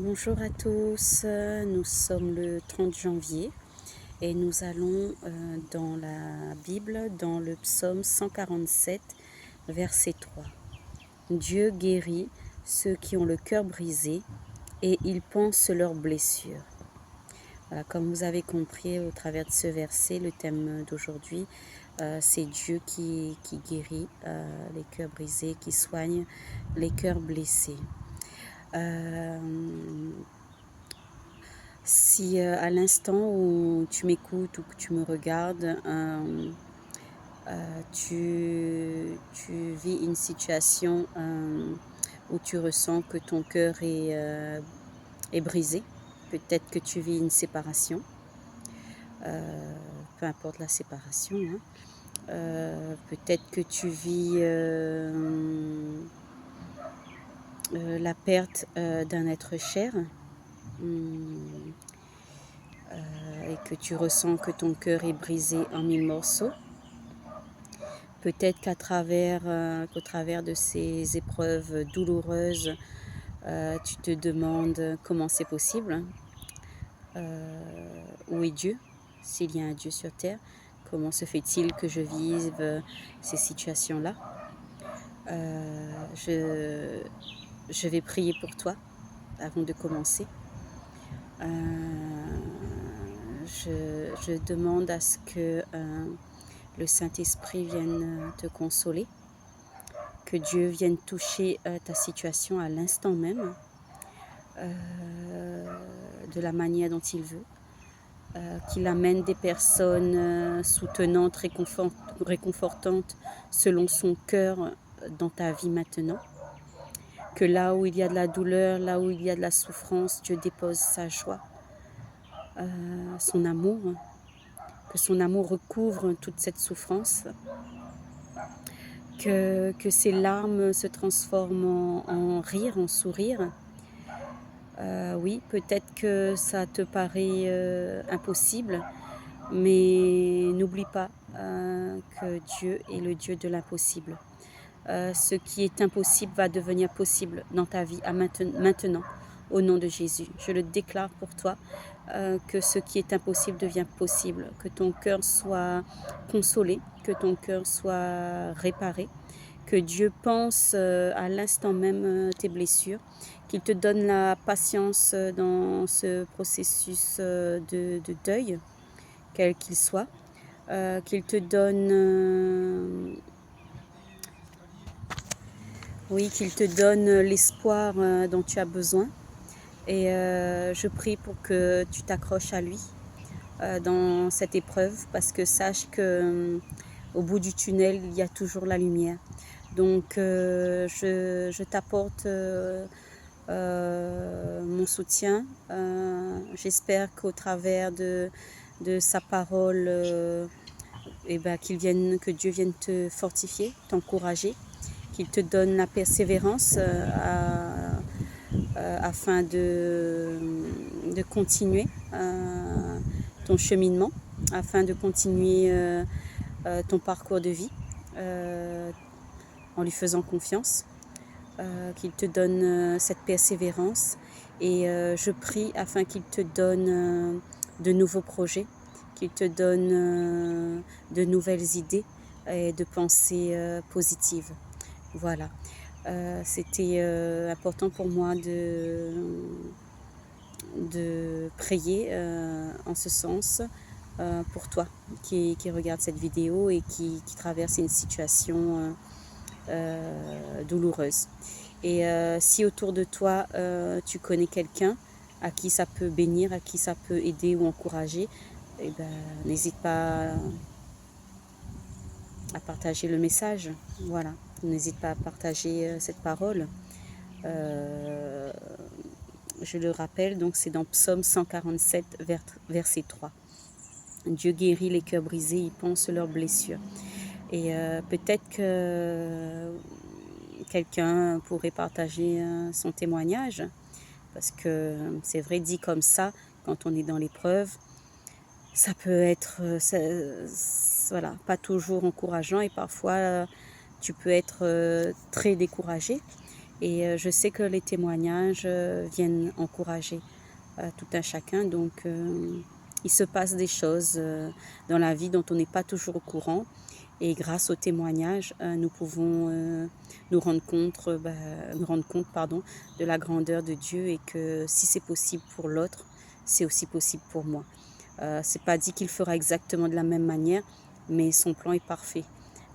Bonjour à tous, nous sommes le 30 janvier et nous allons dans la Bible, dans le psaume 147, verset 3. Dieu guérit ceux qui ont le cœur brisé et il pense leurs blessures. Voilà, comme vous avez compris au travers de ce verset, le thème d'aujourd'hui, c'est Dieu qui guérit les cœurs brisés, qui soigne les cœurs blessés. Si à l'instant où tu m'écoutes ou que tu me regardes, tu vis une situation où tu ressens que ton cœur est brisé, peut-être que tu vis une séparation, peu importe la séparation, hein. Peut-être que tu vis la perte d'un être cher. Hum, et que tu ressens que ton cœur est brisé en mille morceaux. Peut-être qu'au travers de ces épreuves douloureuses, tu te demandes comment c'est possible, où est Dieu, s'il y a un Dieu sur terre, comment se fait-il que je vive ces situations-là. Je vais prier pour toi avant de commencer. Je demande à ce que le Saint-Esprit vienne te consoler, que Dieu vienne toucher ta situation à l'instant même, de la manière dont il veut, qu'il amène des personnes soutenantes, réconfortantes selon son cœur dans ta vie maintenant. Que là où il y a de la douleur, là où il y a de la souffrance, Dieu dépose sa joie, son amour, que son amour recouvre toute cette souffrance, que ces larmes se transforment en rire, en sourire. Oui, peut-être que ça te paraît impossible, mais n'oublie pas que Dieu est le Dieu de l'impossible. Ce qui est impossible va devenir possible dans ta vie maintenant, au nom de Jésus. Je le déclare pour toi, que ce qui est impossible devient possible, que ton cœur soit consolé, que ton cœur soit réparé, que Dieu pense à l'instant même tes blessures, qu'il te donne la patience dans ce processus de deuil, quel qu'il soit, qu'il te donne oui, qu'il te donne l'espoir dont tu as besoin. Et je prie pour que tu t'accroches à lui dans cette épreuve, parce que sache que au bout du tunnel, il y a toujours la lumière. Donc je t'apporte mon soutien. J'espère qu'au travers de sa parole, que Dieu vienne te fortifier, t'encourager, qu'il te donne la persévérance afin de continuer ton cheminement, afin de continuer ton parcours de vie en lui faisant confiance, qu'il te donne cette persévérance. Et je prie afin qu'il te donne de nouveaux projets, qu'il te donne de nouvelles idées et de pensées positives. Voilà. C'était important pour moi de prier en ce sens pour toi qui regarde cette vidéo et qui traverse une situation douloureuse. Et si autour de toi tu connais quelqu'un à qui ça peut bénir, à qui ça peut aider ou encourager, eh ben, n'hésite pas à partager le message. Voilà, n'hésite pas à partager cette parole. Je le rappelle, donc c'est dans Psaume 147, verset 3. Dieu guérit les cœurs brisés, il pense leurs blessures. Et peut-être que quelqu'un pourrait partager son témoignage, parce que c'est vrai, dit comme ça, quand on est dans l'épreuve, ça peut être voilà, pas toujours encourageant, et parfois tu peux être très découragé. Et je sais que les témoignages viennent encourager tout un chacun. Donc, il se passe des choses dans la vie dont on n'est pas toujours au courant. Et grâce aux témoignages, nous pouvons nous rendre compte de la grandeur de Dieu et que si c'est possible pour l'autre, c'est aussi possible pour moi. C'est pas dit qu'il fera exactement de la même manière, mais son plan est parfait.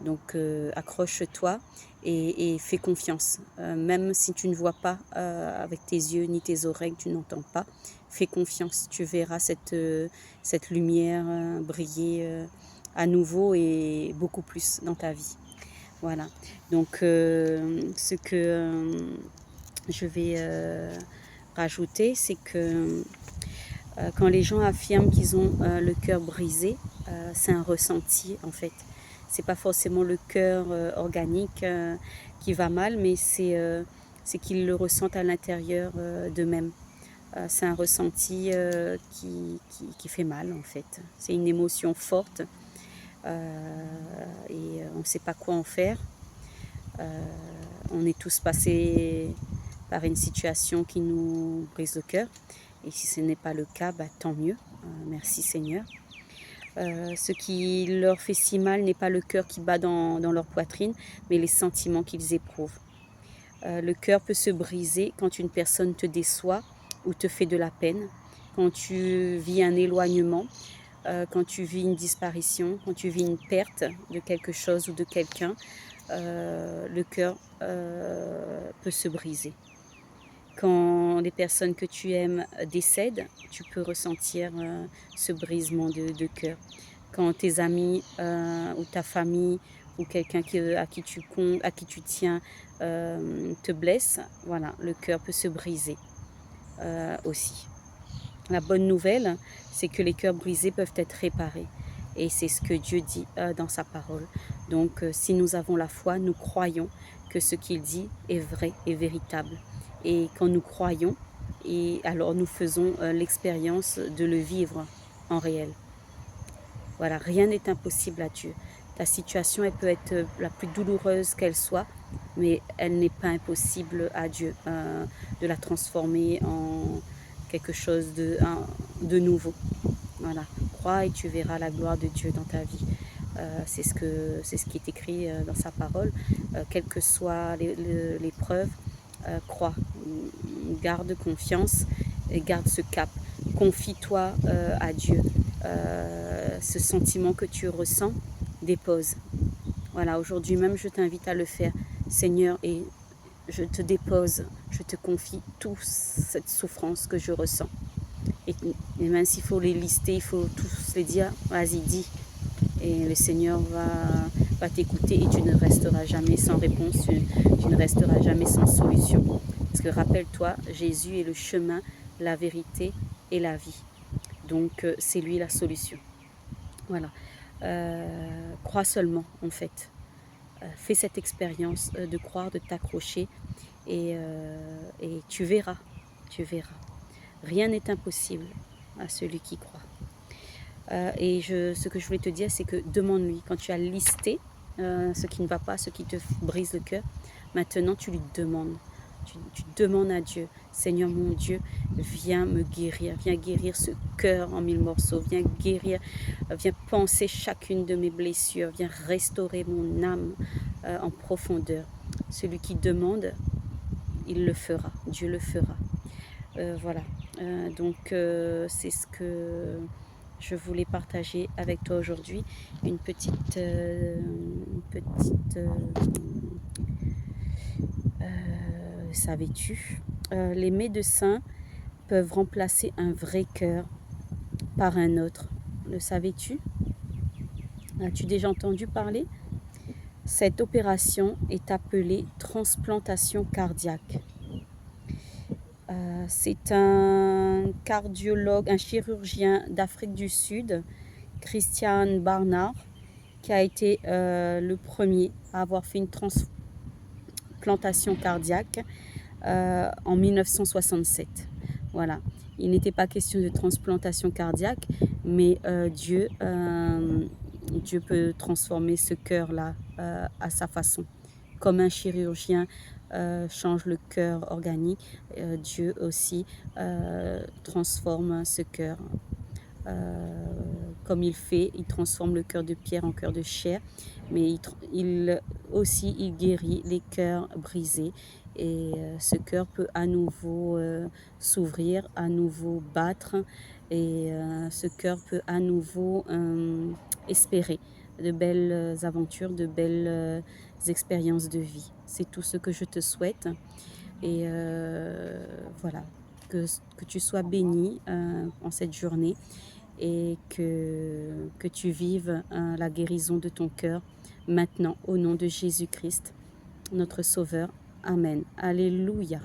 Donc accroche-toi et fais confiance. Même si tu ne vois pas avec tes yeux ni tes oreilles, tu n'entends pas, fais confiance. Tu verras cette lumière briller à nouveau et beaucoup plus dans ta vie. Voilà. Donc ce que je vais rajouter, c'est que quand les gens affirment qu'ils ont le cœur brisé, c'est un ressenti en fait. C'est pas forcément le cœur organique qui va mal, mais c'est qu'ils le ressentent à l'intérieur d'eux-mêmes. C'est un ressenti qui fait mal en fait. C'est une émotion forte et on ne sait pas quoi en faire. On est tous passés par une situation qui nous brise le cœur. Et si ce n'est pas le cas, tant mieux. Merci Seigneur. Ce qui leur fait si mal n'est pas le cœur qui bat dans leur poitrine, mais les sentiments qu'ils éprouvent. Le cœur peut se briser quand une personne te déçoit ou te fait de la peine, quand tu vis un éloignement, quand tu vis une disparition, quand tu vis une perte de quelque chose ou de quelqu'un, le cœur peut se briser. Quand les personnes que tu aimes décèdent, tu peux ressentir ce brisement de cœur. Quand tes amis ou ta famille ou quelqu'un à qui tu tiens te blesse, voilà, le cœur peut se briser aussi. La bonne nouvelle, c'est que les cœurs brisés peuvent être réparés. Et c'est ce que Dieu dit dans sa parole. Donc, si nous avons la foi, nous croyons que ce qu'il dit est vrai et véritable. Et quand nous croyons, et alors nous faisons l'expérience de le vivre en réel. Voilà, rien n'est impossible à Dieu. Ta situation, elle peut être la plus douloureuse qu'elle soit, mais elle n'est pas impossible à Dieu de la transformer en quelque chose de nouveau. Voilà, crois et tu verras la gloire de Dieu dans ta vie. C'est ce qui est écrit dans sa parole. Quelles que soient l'épreuve, crois, garde confiance et garde ce cap. Confie-toi à Dieu. Ce sentiment que tu ressens, dépose. Voilà, aujourd'hui même, je t'invite à le faire. Seigneur, et je te dépose, je te confie toute cette souffrance que je ressens. Et même s'il faut les lister, il faut tous les dire, vas-y, dis. Et le Seigneur va t'écouter et tu ne resteras jamais sans réponse, tu ne resteras jamais sans solution. Parce que rappelle-toi, Jésus est le chemin, la vérité et la vie. Donc c'est lui la solution. Voilà. Crois seulement en fait. Fais cette expérience de croire, de t'accrocher et tu verras, tu verras. Rien n'est impossible à celui qui croit. Ce que je voulais te dire, c'est que demande-lui. Quand tu as listé ce qui ne va pas, ce qui te brise le cœur, maintenant tu lui demandes. Tu demandes à Dieu, Seigneur mon Dieu, viens me guérir, viens guérir ce cœur en 1000 morceaux, viens guérir, viens penser chacune de mes blessures, viens restaurer mon âme en profondeur. Celui qui demande, il le fera, Dieu le fera. Voilà, donc c'est ce que je voulais partager avec toi aujourd'hui. Une petite savais-tu, les médecins peuvent remplacer un vrai cœur par un autre. Le savais-tu? As-tu déjà entendu parler? Cette opération est appelée transplantation cardiaque. C'est un cardiologue, un chirurgien d'Afrique du Sud, Christian Barnard, qui a été le premier à avoir fait une transplantation cardiaque en 1967. Voilà. Il n'était pas question de transplantation cardiaque, mais Dieu peut transformer ce cœur-là à sa façon. Comme un chirurgien change le cœur organique, Dieu aussi transforme ce cœur. Comme il fait, il transforme le cœur de pierre en cœur de chair, mais aussi il guérit les cœurs brisés et ce cœur peut à nouveau s'ouvrir, à nouveau battre et ce cœur peut à nouveau espérer de belles aventures, de belles expériences de vie. C'est tout ce que je te souhaite et voilà, que tu sois béni en cette journée et que tu vives la guérison de ton cœur maintenant au nom de Jésus-Christ, notre Sauveur. Amen. Alléluia.